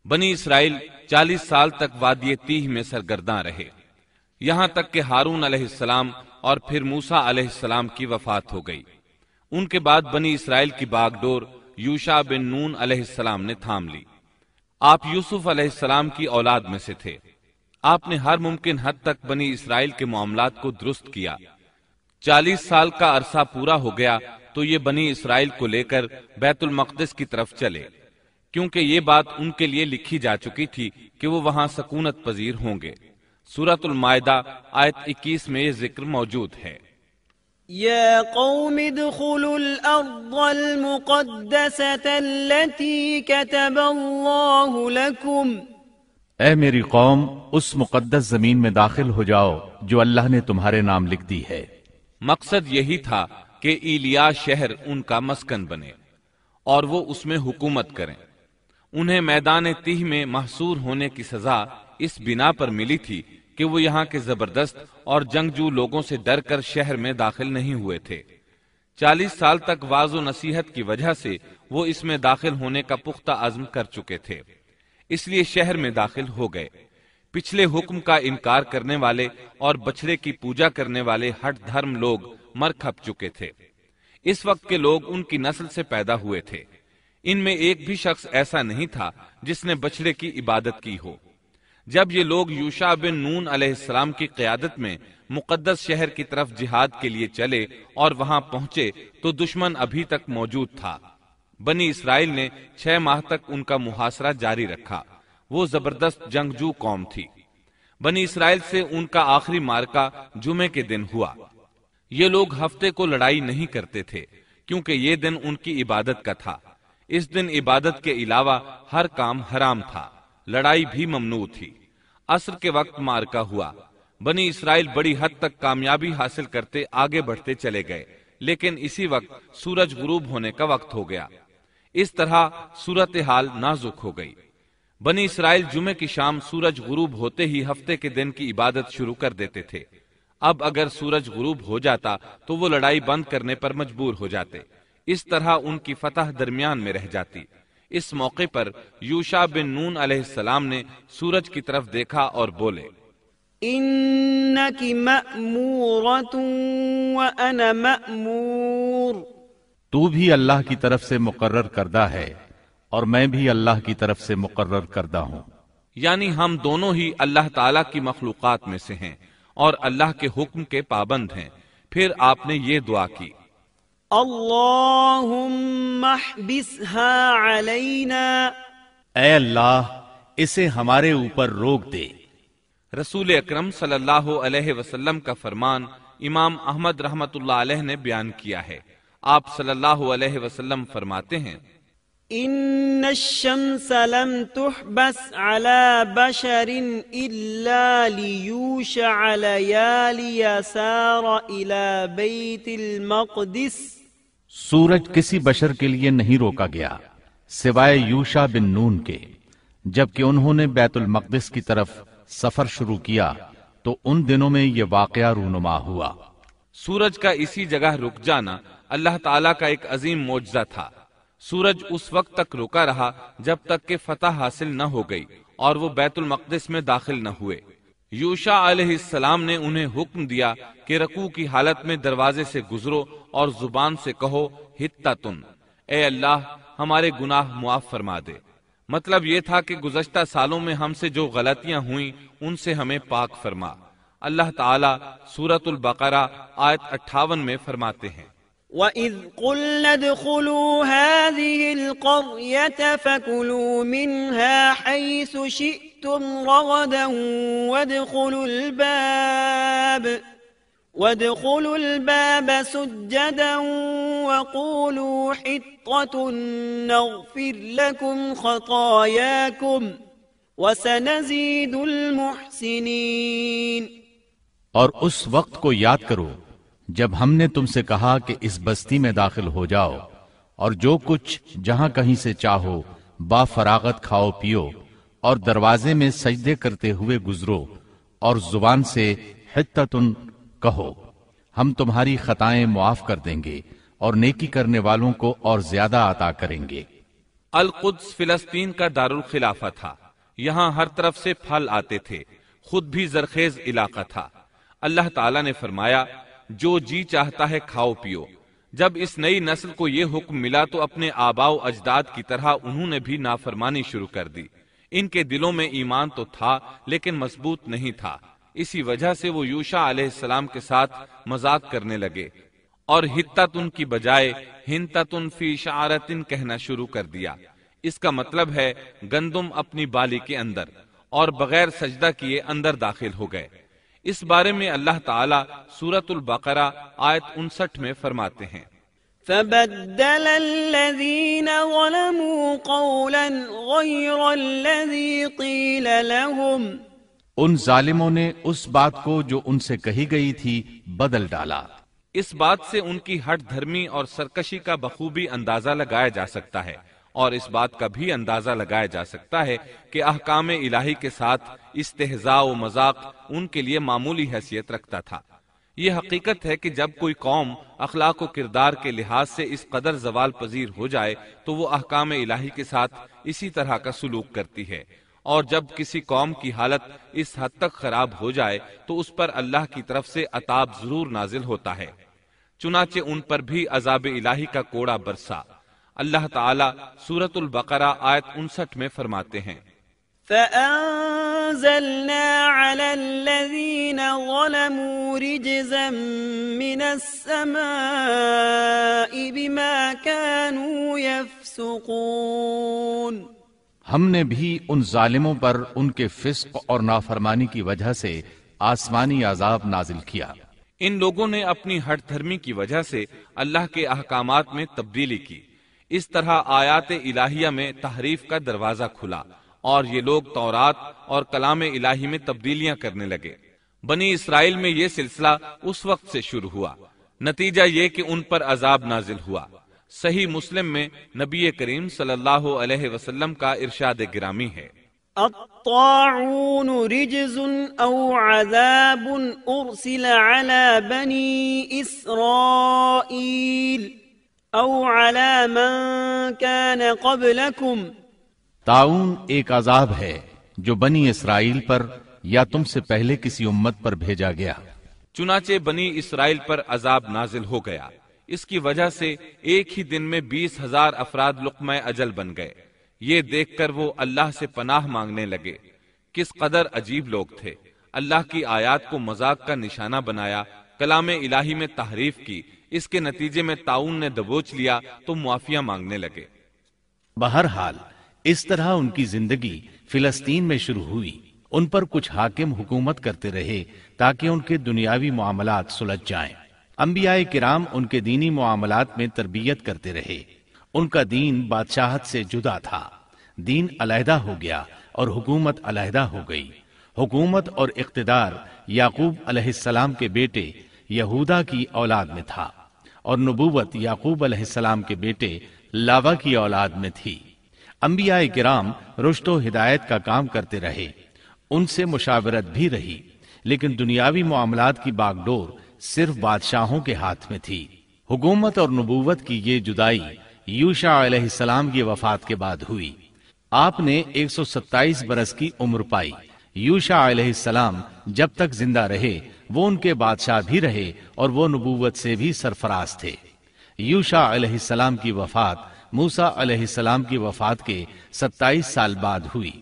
بنی اسرائیل 40 سال تک وادی تیہ میں سرگرداں رہے، یہاں تک کہ ہارون علیہ السلام اور پھر موسیٰ علیہ السلام کی وفات ہو گئی۔ ان کے بعد بنی اسرائیل کی باغ ڈور یوشع بن نون علیہ السلام نے تھام لی۔ آپ یوسف علیہ السلام کی اولاد میں سے تھے۔ آپ نے ہر ممکن حد تک بنی اسرائیل کے معاملات کو درست کیا۔ 40 سال کا عرصہ پورا ہو گیا تو یہ بنی اسرائیل کو لے کر بیت المقدس کی طرف چلے، کیونکہ یہ بات ان کے لیے لکھی جا چکی تھی کہ وہ وہاں سکونت پذیر ہوں گے۔ سورۃ المائدہ آیت 21 میں یہ ذکر موجود ہے۔ يا قوم ادخلوا الأرض المقدسة التي كتب الله لكم، اے میری قوم اس مقدس زمین میں داخل ہو جاؤ جو اللہ نے تمہارے نام لکھ دی ہے۔ مقصد یہی تھا کہ ایلیا شہر ان کا مسکن بنے اور وہ اس میں حکومت کریں۔ انہیں میدان تیہ میں محصور ہونے کی سزا اس بنا پر ملی تھی کہ وہ یہاں کے زبردست اور جنگجو لوگوں سے ڈر کر شہر میں داخل نہیں ہوئے تھے۔ 40 سال تک واعظ و نصیحت کی وجہ سے وہ اس میں داخل ہونے کا پختہ عزم کر چکے تھے، اس لیے شہر میں داخل ہو گئے۔ پچھلے حکم کا انکار کرنے والے اور بچڑے کی پوجا کرنے والے ہٹ دھرم لوگ مر کھپ چکے تھے۔ اس وقت کے لوگ ان کی نسل سے پیدا ہوئے تھے۔ ان میں ایک بھی شخص ایسا نہیں تھا جس نے بچڑے کی عبادت کی ہو۔ جب یہ لوگ یوشع بن نون علیہ السلام کی قیادت میں مقدس شہر کی طرف جہاد کے لیے چلے اور وہاں پہنچے تو دشمن ابھی تک موجود تھا۔ بنی اسرائیل نے 6 ماہ تک ان کا محاصرہ جاری رکھا۔ وہ زبردست جنگجو قوم تھی۔ بنی اسرائیل سے ان کا آخری معرکہ جمعے کے دن ہوا۔ یہ لوگ ہفتے کو لڑائی نہیں کرتے تھے کیونکہ یہ دن ان کی عبادت کا تھا۔ اس دن عبادت کے علاوہ ہر کام حرام تھا، لڑائی بھی ممنوع تھی۔ عصر کے وقت معرکہ ہوا۔ بنی اسرائیل بڑی حد تک کامیابی حاصل کرتے آگے بڑھتے چلے گئے، لیکن اسی وقت سورج غروب ہونے کا وقت ہو گیا۔ اس طرح صورتحال نازک ہو گئی۔ بنی اسرائیل جمعے کی شام سورج غروب ہوتے ہی ہفتے کے دن کی عبادت شروع کر دیتے تھے۔ اب اگر سورج غروب ہو جاتا تو وہ لڑائی بند کرنے پر مجبور ہو جاتے۔ اس طرح ان کی فتح درمیان میں رہ جاتی۔ اس موقع پر یوشع بن نون علیہ السلام نے سورج کی طرف دیکھا اور بولے، إنك مأمورة وأنا مأمور، تو بھی اللہ کی طرف سے مقرر کردہ ہے اور میں بھی اللہ کی طرف سے مقرر کردہ ہوں۔ یعنی ہم دونوں ہی اللہ تعالیٰ کی مخلوقات میں سے ہیں اور اللہ کے حکم کے پابند ہیں۔ پھر آپ نے یہ دعا کی، اللهم احبسها علينا، اے اللہ اسے ہمارے اوپر روک دے۔ رسول اکرم صلی اللہ علیہ وسلم کا فرمان امام احمد رحمت اللہ علیہ نے بیان کیا ہے۔ آپ صلی اللہ علیہ وسلم فرماتے ہیں، ان الشمس لم تحبس على بشر الا ليوشع ليالي سار الى بيت المقدس، سورج کسی بشر کے لیے نہیں روکا گیا سوائے یوشع بن نون کے۔ جبکہ انہوں نے بیت المقدس کی طرف سفر شروع کیا تو ان دنوں میں یہ واقعہ رونما ہوا۔ سورج کا اسی جگہ رک جانا اللہ تعالیٰ کا ایک عظیم معجزہ تھا۔ سورج اس وقت تک رکا رہا جب تک کہ فتح حاصل نہ ہو گئی اور وہ بیت المقدس میں داخل نہ ہوئے۔ یوشع علیہ السلام نے انہیں حکم دیا کہ رکوع کی حالت میں دروازے سے گزرو اور زبان سے کہو حتتن، اے اللہ ہمارے گناہ معاف فرما دے۔ مطلب یہ تھا کہ گزشتہ سالوں میں ہم سے جو غلطیاں ہوئیں ان سے ہمیں پاک فرما۔ اللہ تعالیٰ سورۃ البقرہ آیت 58 میں فرماتے ہیں، وَإِذْ قُلْنَا ادْخُلُوا هَٰذِهِ الْقَرْيَةَ فَكُلُوا مِنْهَا حَيْثُ شِئْتُمْ رَغَدًا وَادْخُلُوا الْبَابَ سُجَّدًا وَقُولُوا حِطَّةٌ نَغْفِرْ لَكُمْ خَطَايَاكُمْ وَسَنَزِيدُ الْمُحْسِنِينَ۔ اور اس وقت کو یاد کرو جب ہم نے تم سے کہا کہ اس بستی میں داخل ہو جاؤ اور جو کچھ جہاں کہیں سے چاہو با فراغت کھاؤ پیو اور دروازے میں سجدے کرتے ہوئے گزرو اور زبان سے حتتن کہو، ہم تمہاری خطائیں معاف کر دیں گے اور نیکی کرنے والوں کو اور زیادہ عطا کریں گے۔ القدس فلسطین کا دارالخلافہ تھا، یہاں ہر طرف سے پھل آتے تھے، خود بھی زرخیز علاقہ تھا۔ اللہ تعالیٰ نے فرمایا جو جی چاہتا ہے کھاؤ پیو۔ جب اس نئی نسل کو یہ حکم ملا تو اپنے آباء و اجداد کی طرح انہوں نے بھی نافرمانی شروع کر دی۔ ان کے دلوں میں ایمان تو تھا لیکن مضبوط نہیں تھا، اسی وجہ سے وہ یوشع علیہ السلام کے ساتھ مذاق کرنے لگے اور حتتن کی بجائے ہنتتن فی شعرتن کہنا شروع کر دیا۔ اس کا مطلب ہے گندم اپنی بالی کے اندر، اور بغیر سجدہ کیے اندر داخل ہو گئے۔ اس بارے میں اللہ تعالی سورۃ البقرہ آیت 59 میں فرماتے ہیں فبدل الذين ظلموا قولا غير الذي قيل لهم، ان ظالموں نے اس بات کو جو ان سے کہی گئی تھی بدل ڈالا۔ اس بات سے ان کی ہٹ دھرمی اور سرکشی کا بخوبی اندازہ لگایا جا سکتا ہے، اور اس بات کا بھی اندازہ لگایا جا سکتا ہے کہ احکام الہی کے ساتھ استہزاء و مذاق ان کے لیے معمولی حیثیت رکھتا تھا۔ یہ حقیقت ہے کہ جب کوئی قوم اخلاق و کردار کے لحاظ سے اس قدر زوال پذیر ہو جائے تو وہ احکام الہی کے ساتھ اسی طرح کا سلوک کرتی ہے، اور جب کسی قوم کی حالت اس حد تک خراب ہو جائے تو اس پر اللہ کی طرف سے عذاب ضرور نازل ہوتا ہے۔ چنانچہ ان پر بھی عذاب الہی کا کوڑا برسا۔ اللہ تعالی سورۃ البقرہ آیت 59 میں فرماتے ہیں فَأَنزَلْنَا عَلَى الَّذِينَ ظَلَمُوا رِجْزًا مِّنَ السَّمَاءِ بِمَا كَانُوا يَفْسُقُونَ، ہم نے بھی ان ظالموں پر ان کے فسق اور نافرمانی کی وجہ سے آسمانی عذاب نازل کیا۔ ان لوگوں نے اپنی ہٹ دھرمی کی وجہ سے اللہ کے احکامات میں تبدیلی کی، اس طرح آیات الہیہ میں تحریف کا دروازہ کھلا اور یہ لوگ تورات اور کلام الہی میں تبدیلیاں کرنے لگے۔ بنی اسرائیل میں یہ سلسلہ اس وقت سے شروع ہوا، نتیجہ یہ کہ ان پر عذاب نازل ہوا۔ صحیح مسلم میں نبی کریم صلی اللہ علیہ وسلم کا ارشاد گرامی ہے الطاعون رجز او عذاب ارسل على بني اسرائیل او على من كان قبلكم، طاعون ایک عذاب ہے جو بنی اسرائیل پر یا تم سے پہلے کسی امت پر بھیجا گیا۔ چنانچہ بنی اسرائیل پر عذاب نازل ہو گیا، اس کی وجہ سے ایک ہی دن میں 20,000 افراد لقمہ اجل بن گئے۔ یہ دیکھ کر وہ اللہ سے پناہ مانگنے لگے۔ کس قدر عجیب لوگ تھے، اللہ کی آیات کو مذاق کا نشانہ بنایا، کلام الہی میں تحریف کی، اس کے نتیجے میں طاعون نے دبوچ لیا تو معافیہ مانگنے لگے۔ بہرحال اس طرح ان کی زندگی فلسطین میں شروع ہوئی۔ ان پر کچھ حاکم حکومت کرتے رہے تاکہ ان کے دنیاوی معاملات سلجھ جائیں۔ انبیاء کرام ان کے دینی معاملات میں تربیت کرتے رہے۔ ان کا دین بادشاہت سے جدا تھا، دین علیحدہ ہو گیا اور حکومت علیحدہ ہو گئی۔ حکومت اور اقتدار یعقوب علیہ السلام کے بیٹے یہودا کی اولاد میں تھا، اور نبوت یعقوب علیہ السلام کے بیٹے لاوا کی اولاد میں تھی۔ انبیاء کرام رشد و ہدایت کا کام کرتے رہے، ان سے مشاورت بھی رہی، لیکن دنیاوی معاملات کی باغ ڈور صرف بادشاہوں کے ہاتھ میں تھی۔ حکومت اور نبوت کی یہ جدائی یوشع علیہ السلام کی وفات کے بعد ہوئی۔ آپ نے 127 برس کی عمر پائی۔ یوشع علیہ السلام جب تک زندہ رہے وہ ان کے بادشاہ بھی رہے اور وہ نبوت سے بھی سرفراز تھے۔ یوشع علیہ السلام کی وفات موسیٰ علیہ السلام کی وفات کے 27 سال بعد ہوئی۔